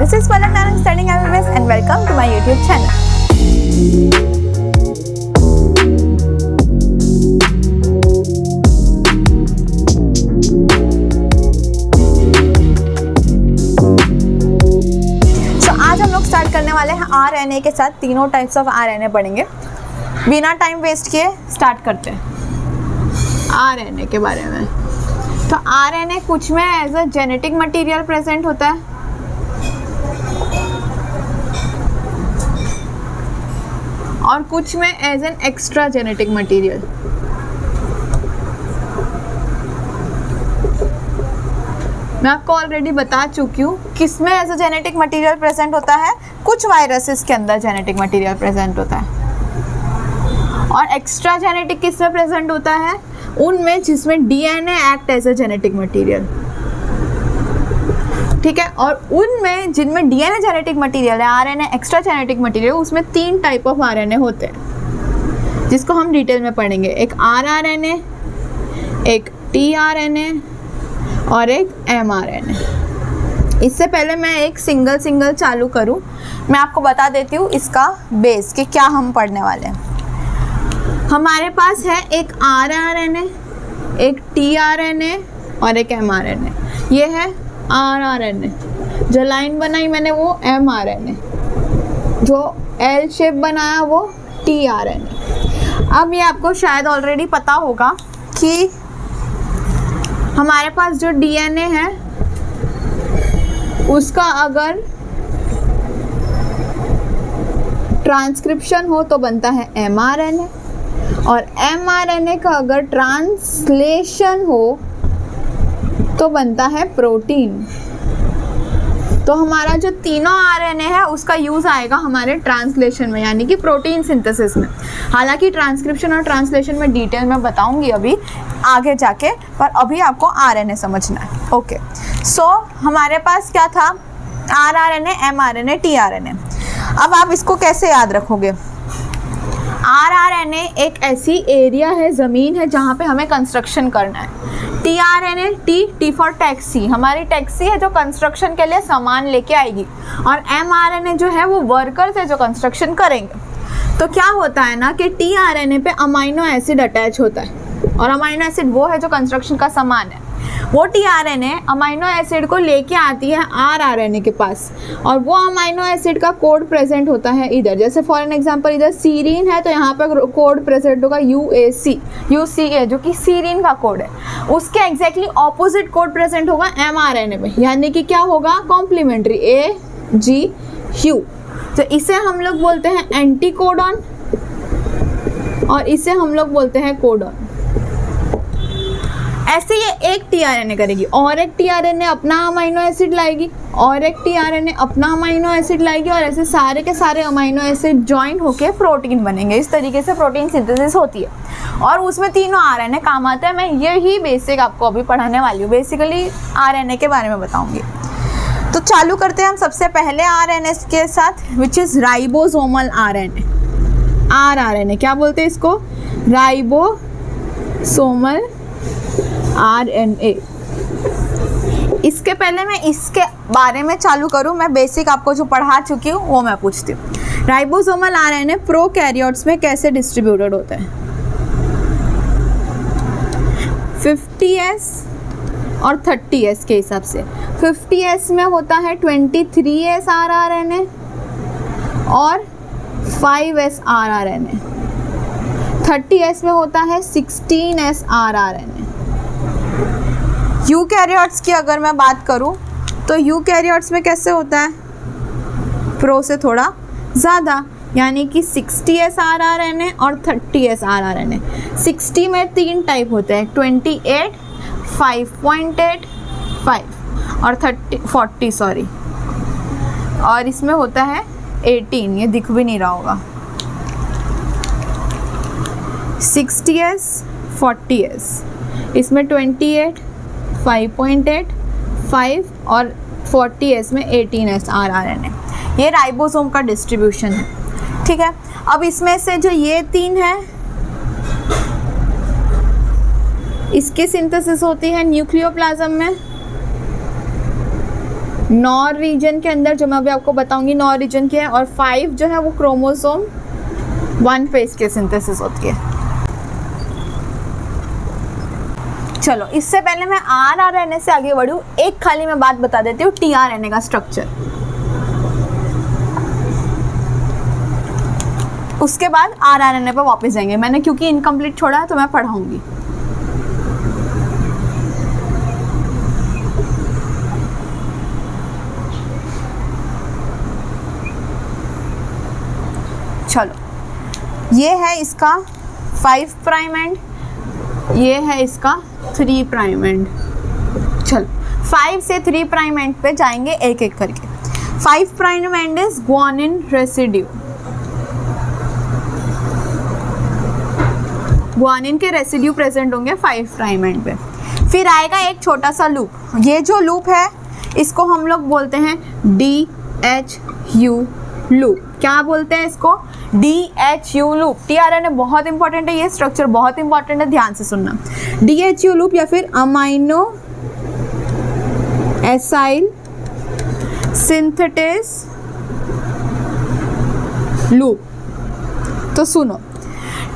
This is Palak Naran studying MBBS and welcome to my YouTube channel. So आज हम लोग start करने वाले हैं RNA के साथ। तीनों टाइप्स ऑफ RNA पढ़ेंगे। बिना टाइम वेस्ट किए स्टार्ट करते हैं RNA के बारे में। तो RNA कुछ में as a genetic material present होता है और कुछ में as an extra genetic material. मैं आपको ऑलरेडी बता चुकी हूँ किसमें as a genetic material present होता है। कुछ वायरसेस के अंदर जेनेटिक मटेरियल प्रेजेंट होता है और एक्स्ट्रा जेनेटिक किसमें प्रेजेंट होता है, उनमें जिसमें DNA act as a genetic material. ठीक है, और उनमें जिनमें डीएनए जेनेटिक मटेरियल है, आरएनए एक्स्ट्रा जेनेटिक मटेरियल, उसमें 3 टाइप ऑफ आरएनए होते हैं जिसको हम डिटेल में पढ़ेंगे। एक आरआरएनए, एक टीआरएनए और एक एमआरएनए। इससे पहले मैं एक सिंगल चालू करूं, मैं आपको बता देती हूँ इसका बेस कि क्या हम पढ़ने वाले हैं। हमारे पास है एक आरआरएनए, एक टीआरएनए और एक एमआरएनए। ये है आरआरएनए, जो लाइन बनाई मैंने वो एमआरएनए, जो एल शेप बनाया वो टीआरएनए। अब ये आपको शायद ऑलरेडी पता होगा कि हमारे पास जो डीएनए है उसका अगर ट्रांसक्रिप्शन हो तो बनता है एमआरएनए, और एमआरएनए का अगर ट्रांसलेशन हो तो बनता है प्रोटीन। तो हमारा जो तीनों आरएनए है उसका यूज़ आएगा हमारे ट्रांसलेशन में, यानी कि प्रोटीन सिंथेसिस में। हालांकि ट्रांसक्रिप्शन और ट्रांसलेशन में डिटेल में बताऊंगी अभी आगे जाके, पर अभी आपको आरएनए समझना है। ओके, सो हमारे पास क्या था, आरआरएनए, एमआरएनए, टीआरएनए। अब आप इसको कैसे याद रखोगे। आरआरएनए एक ऐसी एरिया है, ज़मीन है जहाँ पे हमें कंस्ट्रक्शन करना है। टीआरएनए, टी फॉर टैक्सी, हमारी टैक्सी है जो कंस्ट्रक्शन के लिए सामान लेके आएगी। और एमआरएनए जो है वो वर्कर्स है जो कंस्ट्रक्शन करेंगे। तो क्या होता है ना कि टीआरएनए पे अमाइनो एसिड अटैच होता है, और अमाइनो एसिड वो है जो कंस्ट्रक्शन का सामान है। वो टीआरएनए अमाइनो एसिड को लेके आती है आरआरएनए के पास, और वो अमाइनो एसिड का कोड प्रेजेंट होता है इधर। जैसे फॉर एन एग्जांपल इधर सीरीन है तो यहाँ पर कोड प्रेजेंट होगा UCA, जो कि सीरीन का कोड है। उसके एग्जैक्टली ऑपोजिट कोड प्रेजेंट होगा एमआरएनए में, यानी कि क्या होगा, कॉम्प्लीमेंट्री AGU। तो इसे हम लोग बोलते हैं एंटीकोडॉन और इसे हम लोग बोलते हैं कोडॉन। ऐसे ये एक टीआरएनए करेगी और एक टीआरएनए अपना अमाइनो एसिड लाएगी और एक टीआरएनए अपना अमाइनो एसिड लाएगी, और ऐसे सारे के सारे अमाइनो एसिड ज्वाइन होके प्रोटीन बनेंगे। इस तरीके से प्रोटीन सिंथेसिस होती है और उसमें तीनों आरएनए काम आते हैं। मैं यही बेसिक आपको अभी पढ़ाने वाली हूँ, बेसिकली आरएनए के बारे में बताऊँगी। तो चालू करते हैं हम सबसे पहले आरएनए के साथ, which is ribosomal RNA. RRNA क्या बोलते हैं इसको, राइबोसोमल आरएनए। इसके पहले मैं इसके बारे में चालू करूं, मैं बेसिक आपको जो पढ़ा चुकी हूँ वो मैं पूछती हूँ। राइबोसोमल आरएनए प्रोकैरियोट्स में कैसे डिस्ट्रीब्यूटेड होता है। 50S और 30S के हिसाब से। 50S में होता है 23S आरआरएनए और 5S आरआरएनए। 30S में होता है 16S आरआरएनए। यूकैरियोट्स की अगर मैं बात करूं तो यूकैरियोट्स में कैसे होता है, प्रो से थोड़ा ज़्यादा, यानी कि 60S आरआरएनए और 30S आरआरएनए। 60 में 3 टाइप होते हैं, 28, 5.8, 5 और 40 और इसमें होता है 18, ये दिख भी नहीं रहा होगा। 60S, 40S, इसमें 28, 5.8, 5 और 40S में 18S आरआरएनए। ये राइबोसोम का डिस्ट्रीब्यूशन है। ठीक है, अब इसमें से जो ये 3 है इसकी सिंथेसिस होती है न्यूक्लियोप्लाज्म में। नॉर रीजन के अंदर, जो मैं अभी आपको बताऊंगी नॉर रीजन के है, और 5 जो है वो क्रोमोसोम 1 पे इसके सिंथेसिस होती है। चलो इससे पहले मैं आरआरएनए से आगे बढ़ूँ, एक खाली मैं बात बता देती हूँ टीआरएनए का स्ट्रक्चर, उसके बाद आरआरएनए पे वापस जाएंगे। मैंने क्योंकि इनकम्प्लीट छोड़ा है तो मैं पढ़ाऊंगी। चलो ये है इसका 5 प्राइम एंड, ये है इसका 3 प्राइम एंड। चलो 5 से 3 प्राइम एंड पे जाएंगे एक एक करके। 5 prime and is guanine residue, guanine के रेसिड्यू प्रेजेंट होंगे 5 प्राइम एंड पे। फिर आएगा एक छोटा सा लूप, ये जो लूप है इसको हम लोग बोलते हैं DHU लूप। क्या बोलते हैं इसको? DHU loop. टीआरएनए बहुत इंपॉर्टेंट है, ये स्ट्रक्चर बहुत इंपॉर्टेंट है, ध्यान से सुनना। DHU लूप या फिर अमाइनो एसाइल सिंथेटेस लूप। तो सुनो,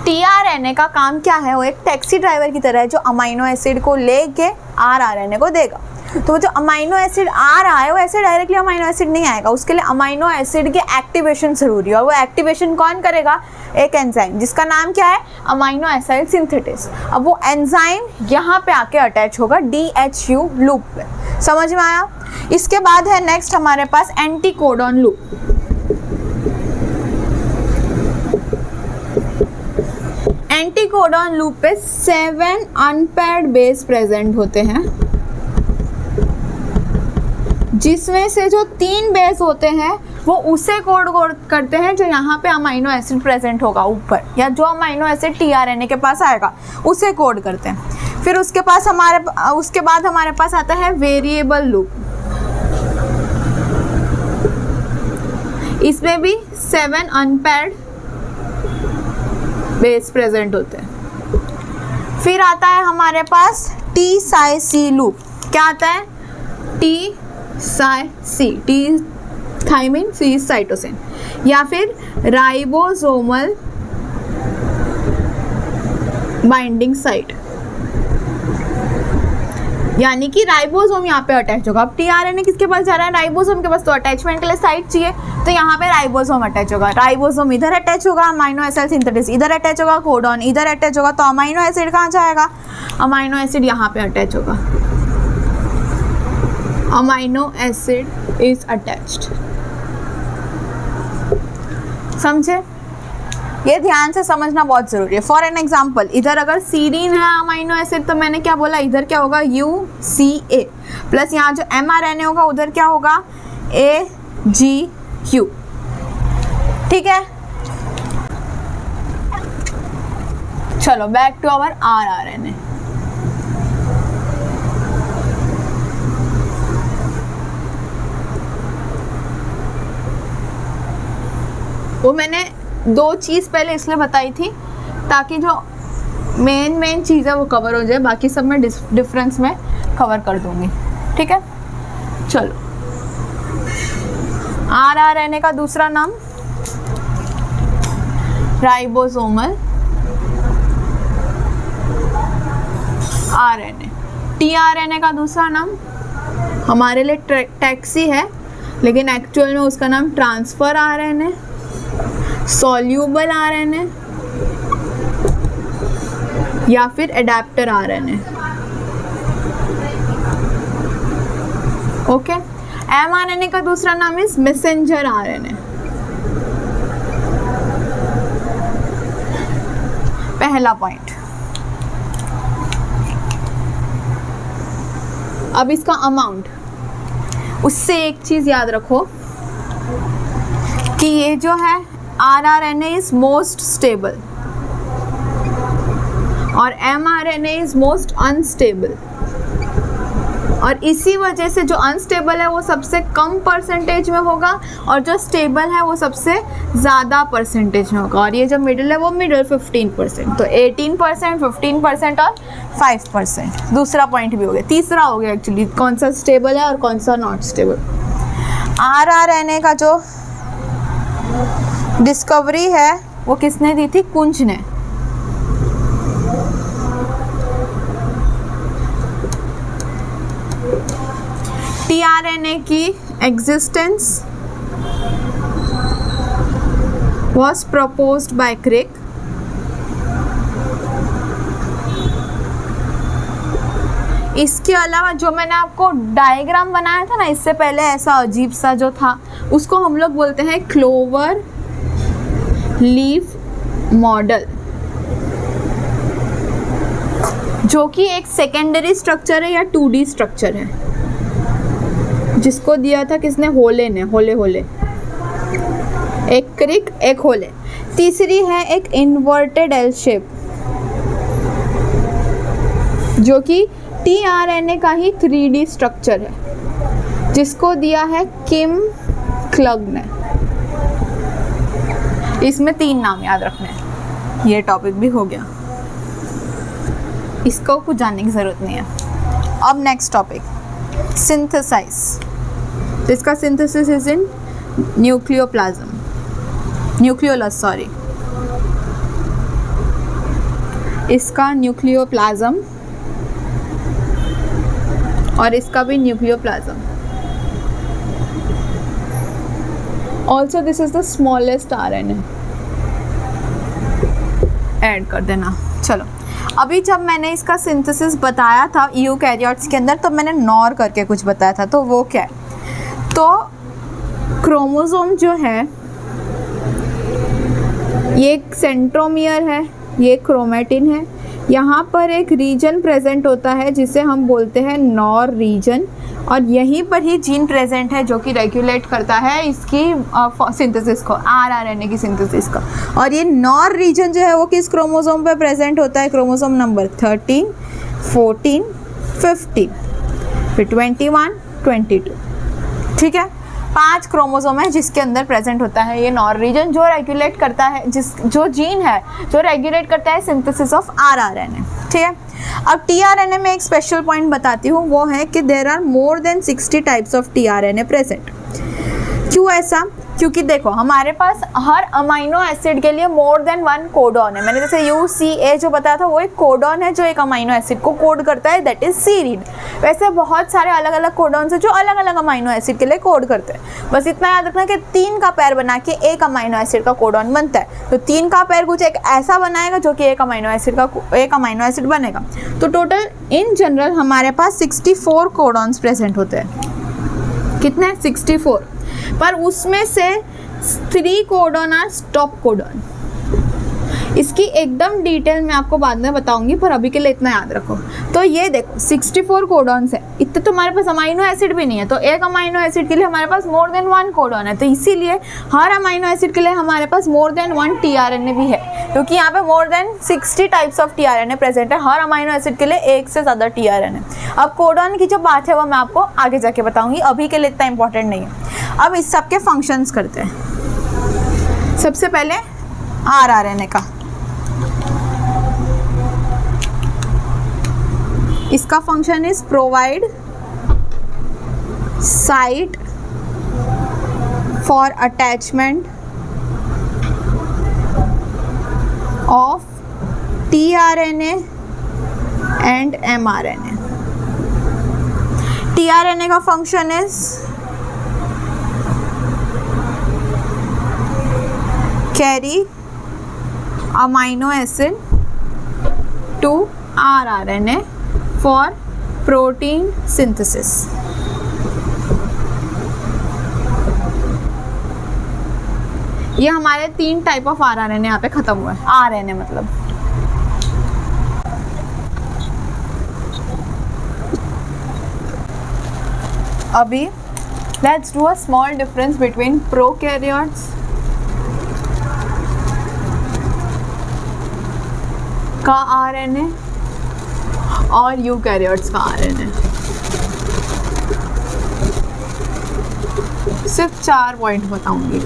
टीआरएनए का काम क्या है? वो एक टैक्सी ड्राइवर की तरह है जो अमाइनो एसिड को लेके आरआरएनए को देगा। तो वो जो अमाइनो एसिड आ रहा है वो ऐसे डायरेक्टली अमाइनो एसिड नहीं आएगा, उसके लिए अमाइनो एसिड की एक्टिवेशन जरूरी है। और वो एक्टिवेशन कौन करेगा? एक एंजाइम जिसका नाम क्या है? Amino acyl synthetase. अब वो एंजाइम यहाँ पे आके अटैच होगा DHU लूप पे। समझ में आया? इसके बाद है नेक्स्ट हमारे पास एंटीकोडॉन लूप। एंटीकोडॉन लूप पे 7 अनपेयर्ड बेस प्रेजेंट होते हैं, जिसमें से जो 3 बेस होते हैं वो उसे कोड करते हैं जो यहाँ पे अमाइनो एसिड प्रेजेंट होगा ऊपर, या जो अमाइनो एसिड टीआरएनए के पास आएगा उसे कोड करते हैं। फिर उसके बाद हमारे पास आता है वेरिएबल लूप। इसमें भी 7 अनपेयर्ड बेस प्रेजेंट होते हैं। फिर आता है हमारे पास T-Cy-C लूप। क्या आता है? T-Cy-C, T thymine, C cytosine, या फिर राइबोसोमल बाइंडिंग साइट, यानी कि राइबोसोम यहाँ पे अटैच होगा। अब टीआरएनए किसके पास जा रहा है? राइबोसोम के पास। तो अटैचमेंट के लिए साइट चाहिए, तो यहाँ पे राइबोसोम अटैच होगा। राइबोसोम इधर अटैच होगा, अमाइनो एसिड सिंथेसिस इधर अटैच होगा, कोडॉन इधर अटैच होगा, तो अमाइनो एसिड कहाँ जाएगा? अमाइनो एसिड यहाँ पे अटैच होगा। Amino acid is attached. समझे? ये ध्यान से समझना बहुत जरूरी है। फॉर एन एग्जाम्पल, इधर अगर सीरीन है अमाइनो एसिड, तो मैंने क्या बोला? इधर क्या होगा? UCA प्लस यहाँ जो mRNA होगा उधर क्या होगा? AGU। ठीक है, चलो बैक टू आवर rRNA। वो मैंने 2 चीज़ पहले इसलिए बताई थी ताकि जो मेन चीज़ है वो कवर हो जाए, बाकी सब मैं डिफरेंस में कवर कर दूंगी। ठीक है, चलो rRNA का दूसरा नाम राइबोसोमल RNA। टीआरएनए का दूसरा नाम हमारे लिए टैक्सी है, लेकिन एक्चुअल में उसका नाम ट्रांसफर RNA, सॉल्यूबल RNA या फिर एडेप्टर RNA। ओके, mRNA का दूसरा नाम इज मैसेंजर RNA। पहला पॉइंट। अब इसका अमाउंट, उससे एक चीज याद रखो कि ये जो है rRNA इज मोस्ट स्टेबल और mRNA इज मोस्ट अनस्टेबल। और इसी वजह से जो अनस्टेबल है वो सबसे कम परसेंटेज में होगा और जो स्टेबल है वो सबसे ज़्यादा परसेंटेज में होगा। और ये जो मिडिल है वो मिडिल 15%, तो 18%, 15% और 5%। दूसरा पॉइंट भी हो गया। तीसरा हो गया एक्चुअली कौन सा स्टेबल है और कौन सा नॉट स्टेबल। RRNA का जो डिस्कवरी है वो किसने दी थी? कुंज ने। tRNA की existence was proposed by Crick। इसके अलावा जो मैंने आपको डायग्राम बनाया था ना इससे पहले, ऐसा अजीब सा जो था, उसको हम लोग बोलते हैं क्लोवर लीफ मॉडल, जो कि एक सेकेंडरी स्ट्रक्चर है या 2D स्ट्रक्चर है, जिसको दिया था किसने? होले ने। होले एक क्रिक एक होले। तीसरी है एक इन्वर्टेड एल शेप, जो कि tRNA का ही 3D स्ट्रक्चर है, जिसको दिया है किम क्लग ने। इसमें 3 नाम याद रखने हैं। ये टॉपिक भी हो गया, इसको कुछ जानने की ज़रूरत नहीं है। अब नेक्स्ट टॉपिक, सिंथेसाइज। तो इसका synthesis is in nucleoplasm, nucleolus sorry, इसका न्यूक्लियोप्लाज्म और इसका भी nucleoplasm. Also this is the smallest RNA। Add कर देना। चलो, अभी जब मैंने इसका सिंथेसिस बताया था यूकैरियोट्स के अंदर, तो मैंने नॉर करके कुछ बताया था। तो वो क्या है? तो क्रोमोसोम जो है ये एक सेंट्रोमियर है, ये क्रोमेटिन है। यहाँ पर एक रीजन प्रेजेंट होता है जिसे हम बोलते हैं नॉर रीजन, और यहीं पर ही जीन प्रेजेंट है जो कि रेगुलेट करता है इसकी सिंथेसिस को, RRNA की सिंथेसिस को। और ये नॉर रीजन जो है वो किस क्रोमोसोम पे प्रेजेंट होता है? क्रोमोसोम नंबर 13, 14, 15, फिर 21, 22। ठीक है, 5 क्रोमोसोम है जिसके अंदर प्रेजेंट होता है ये नॉर रीजन, जो रेगुलेट करता है, जो जीन है जो रेगुलेट करता है सिंथेसिस ऑफ RRNA। ठीक है, अब tRNA में एक स्पेशल पॉइंट बताती हूँ, वो है कि there are more than 60 types of tRNA present. क्यों ऐसा? क्योंकि देखो हमारे पास हर अमाइनो एसिड के लिए मोर देन 1 कोडॉन है। मैंने जैसे UCA जो बताया था वो एक कोडॉन है जो एक अमाइनो एसिड को कोड करता है, दैट इज सीरीन। वैसे बहुत सारे अलग अलग कोडॉन्स हैं जो अलग अलग अमाइनो एसिड के लिए कोड करते हैं। बस इतना याद रखना कि 3 का पैर बना के एक अमाइनो एसिड का कोडॉन बनता है। तो 3 का पैर कुछ एक ऐसा बनाएगा जो कि एक अमाइनो एसिड बनेगा। तो टोटल इन जनरल हमारे पास 64 कोडॉन्स प्रेजेंट होते हैं। कितने? 64। पर उसमें से 3 कोडॉन आर स्टॉप कोडॉन। इसकी एकदम डिटेल मैं आपको बाद में बताऊंगी, पर अभी के लिए इतना याद रखो। तो ये देखो 64 कोडॉन्स है, इतने तो हमारे पास अमाइनो एसिड भी नहीं है। तो एक अमाइनो एसिड के लिए हमारे पास मोर देन 1 कोडॉन है, तो इसीलिए हर अमाइनो एसिड के लिए हमारे पास मोर देन 1 tRNA भी है, क्योंकि यहाँ पे मोर than 60 types of tRNA present है। हर अमाइनो एसिड के लिए एक से ज़्यादा tRNA। अब कोडॉन की जो बात है वो मैं आपको आगे जाके बताऊंगी, अभी के लिए इतना इंपॉर्टेंट नहीं है। अब इस सब के फंक्शंस करते हैं। सबसे पहले RRNA का, इसका function is provide site for attachment of tRNA and mRNA। tRNA का function is carry amino acid to RRNA for protein synthesis. ये हमारे 3 टाइप ऑफ RRNA यहाँ पे खत्म हुआ है। RNA मतलब अभी let's do a small difference between prokaryotes का RNA और यूकैरियोट्स का RNA। सिर्फ 4 पॉइंट बताऊंगी,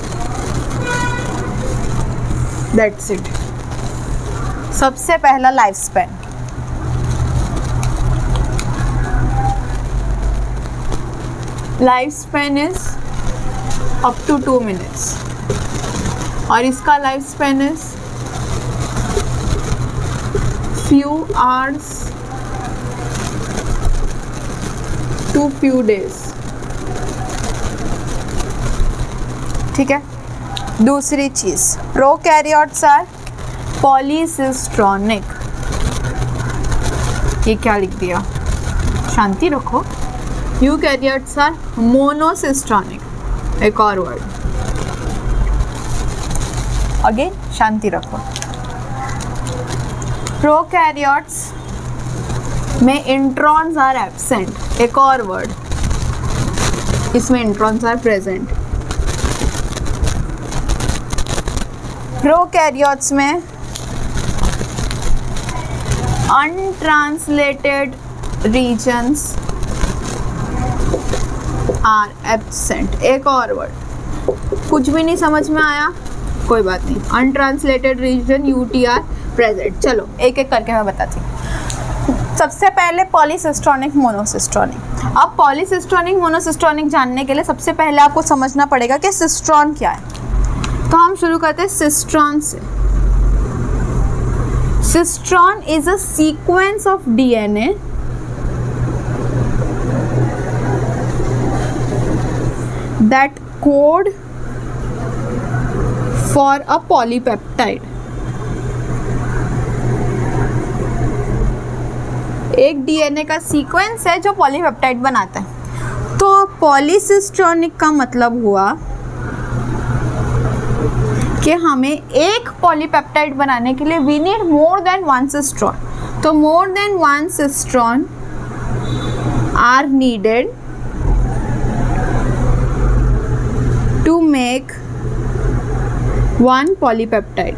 दैट्स इट। सबसे पहला life span. Life span is up to 2 minutes और इसका life span is few hours to few days। ठीक है। दूसरी चीज, प्रोकैरियोट्स आर पॉलीसिस्ट्रॉनिक। ये क्या लिख दिया, शांति रखो। Eukaryotes are monocistronic. एक और वर्ड, अगेन शांति रखो। प्रोकैरियोट्स में इंट्रॉन्स आर एब्सेंट। एक और वर्ड, इसमें इंट्रॉन्स आर प्रेजेंट। प्रोकैरियोट्स में अनट्रांसलेटेड रीजन्स आर एब्सेंट। एक और वर्ड, कुछ भी नहीं समझ में आया कोई बात नहीं, अनट्रांसलेटेड रीजन UTR प्रेजेंट। चलो एक एक करके मैं बताती हूँ। सबसे पहले पॉलीसिस्ट्रॉनिक मोनोसिस्ट्रॉनिक। अब पॉलीसिस्ट्रॉनिक मोनोसिस्ट्रॉनिक जानने के लिए सबसे पहले आपको समझना पड़ेगा कि सिस्ट्रॉन क्या है। तो हम शुरू करते हैं सिस्ट्रॉन से। Cistron is a sequence of DNA that code for a polypeptide। एक DNA का सीक्वेंस है जो पॉलीपेप्टाइड बनाता है। तो पॉलीसिस्ट्रॉनिक का मतलब हुआ कि हमें एक पॉलीपेप्टाइड बनाने के लिए we need more than 1 cistron. तो more than 1 cistron are needed to make 1 polypeptide।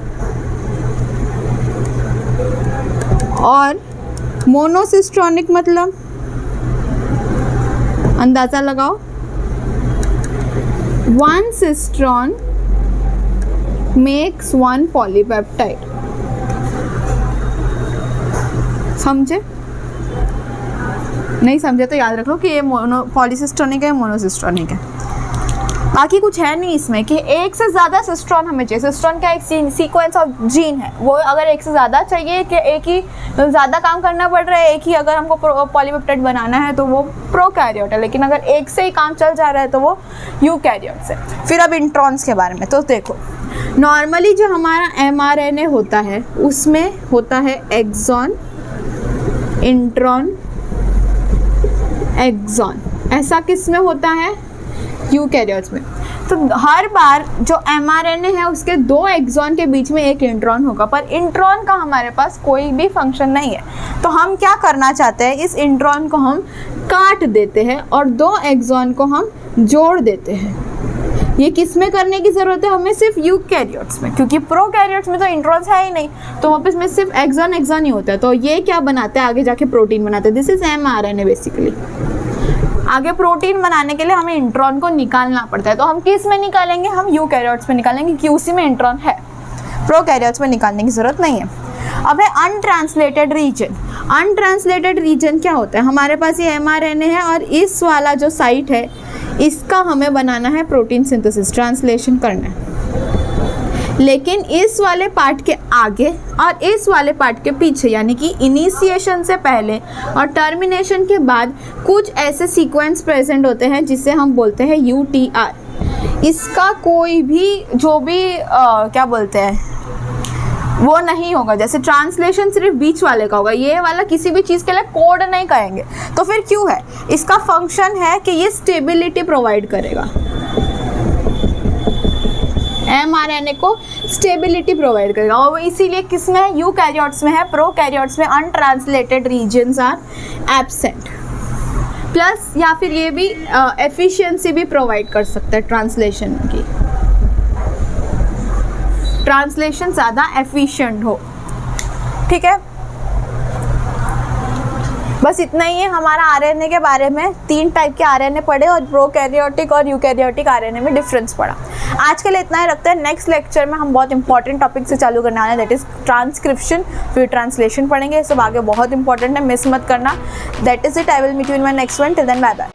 और मोनोसिस्ट्रॉनिक मतलब अंदाजा लगाओ, 1 सिस्ट्रॉन मेक्स 1 polypeptide। समझे? नहीं समझे तो याद रख लो कि ये पॉलीसिस्ट्रॉनिक है, मोनोसिस्ट्रॉनिक है। बाकी कुछ है नहीं इसमें कि एक से ज़्यादा सिस्ट्रॉन हमें चाहिए। सिस्ट्रॉन क्या एक सीक्वेंस ऑफ जीन है, वो अगर एक से ज़्यादा चाहिए कि एक ही ज़्यादा काम करना पड़ रहा है, एक ही अगर हमको पॉलीपेप्टाइड बनाना है तो वो प्रोकैरियोट है, लेकिन अगर एक से ही काम चल जा रहा है तो वो यूकैरियोट्स है। फिर अब इंट्रॉन्स के बारे में तो देखो, नॉर्मली जो हमारा mRNA होता है उसमें होता है एक्सॉन, इंट्रॉन, एक्सॉन। ऐसा किस में होता है? यूकैरियोट्स में। तो हर बार जो mRNA है उसके 2 एक्सॉन के बीच में एक इंट्रॉन होगा, पर इंट्रॉन का हमारे पास कोई भी फंक्शन नहीं है। तो हम क्या करना चाहते हैं, इस इंट्रॉन को हम काट देते हैं और 2 एक्सॉन को हम जोड़ देते हैं। ये किस में करने की ज़रूरत है हमें? सिर्फ यूकैरियोट्स में, क्योंकि प्रोकैरियोट्स में तो इंट्रॉन्स है ही नहीं, तो वापस में सिर्फ एक्सॉन ही होता है। तो ये क्या बनाते हैं, आगे जाके प्रोटीन बनाते हैं। This is mRNA basically. आगे प्रोटीन बनाने के लिए हमें इंट्रॉन को निकालना पड़ता है। तो हम किस में निकालेंगे? हम यूकैरियोट्स में निकालेंगे, क्योंकि उसी में इंट्रॉन है। प्रोकैरियोट्स में निकालने की ज़रूरत नहीं है। अब है अनट्रांसलेटेड रीजन। अनट्रांसलेटेड रीजन क्या होता है? हमारे पास ये mRNA है और इस वाला जो साइट है इसका हमें बनाना है प्रोटीन सिंथेसिस, ट्रांसलेशन करना है। लेकिन इस वाले पार्ट के आगे और इस वाले पार्ट के पीछे, यानी कि इनिशिएशन से पहले और टर्मिनेशन के बाद कुछ ऐसे सीक्वेंस प्रेजेंट होते हैं जिसे हम बोलते हैं UTR। इसका कोई भी जो भी क्या बोलते हैं वो नहीं होगा। जैसे ट्रांसलेशन सिर्फ बीच वाले का होगा, ये वाला किसी भी चीज़ के लिए कोड नहीं कहेंगे। तो फिर क्यों है? इसका फंक्शन है कि ये स्टेबिलिटी प्रोवाइड करेगा, mRNA को स्टेबिलिटी प्रोवाइड करेगा। और इसीलिए किसमें है? यूकैरियोट्स में है। प्रोकैरियोट्स में untranslated regions are absent. Plus या फिर ये भी एफिशिएंसी भी प्रोवाइड कर सकता है ट्रांसलेशन की, ट्रांसलेशन ज़्यादा एफिशिएंट हो। ठीक है, बस इतना ही है हमारा आरएनए के बारे में। 3 टाइप के आरएनए पढ़े और प्रोकैरियोटिक और यूकैरियोटिक आरएनए में डिफरेंस पढ़ा। आज के लिए इतना ही रखते हैं। नेक्स्ट लेक्चर में हम बहुत इंपॉर्टेंट टॉपिक से चालू करने वाले हैं, दैट इज ट्रांसक्रिप्शन, फिर ट्रांसलेशन पढ़ेंगे। ये सब आगे बहुत इंपॉर्टेंट है, मिस मत करना। That is it, I will meet you in my next one. Till then bye bye.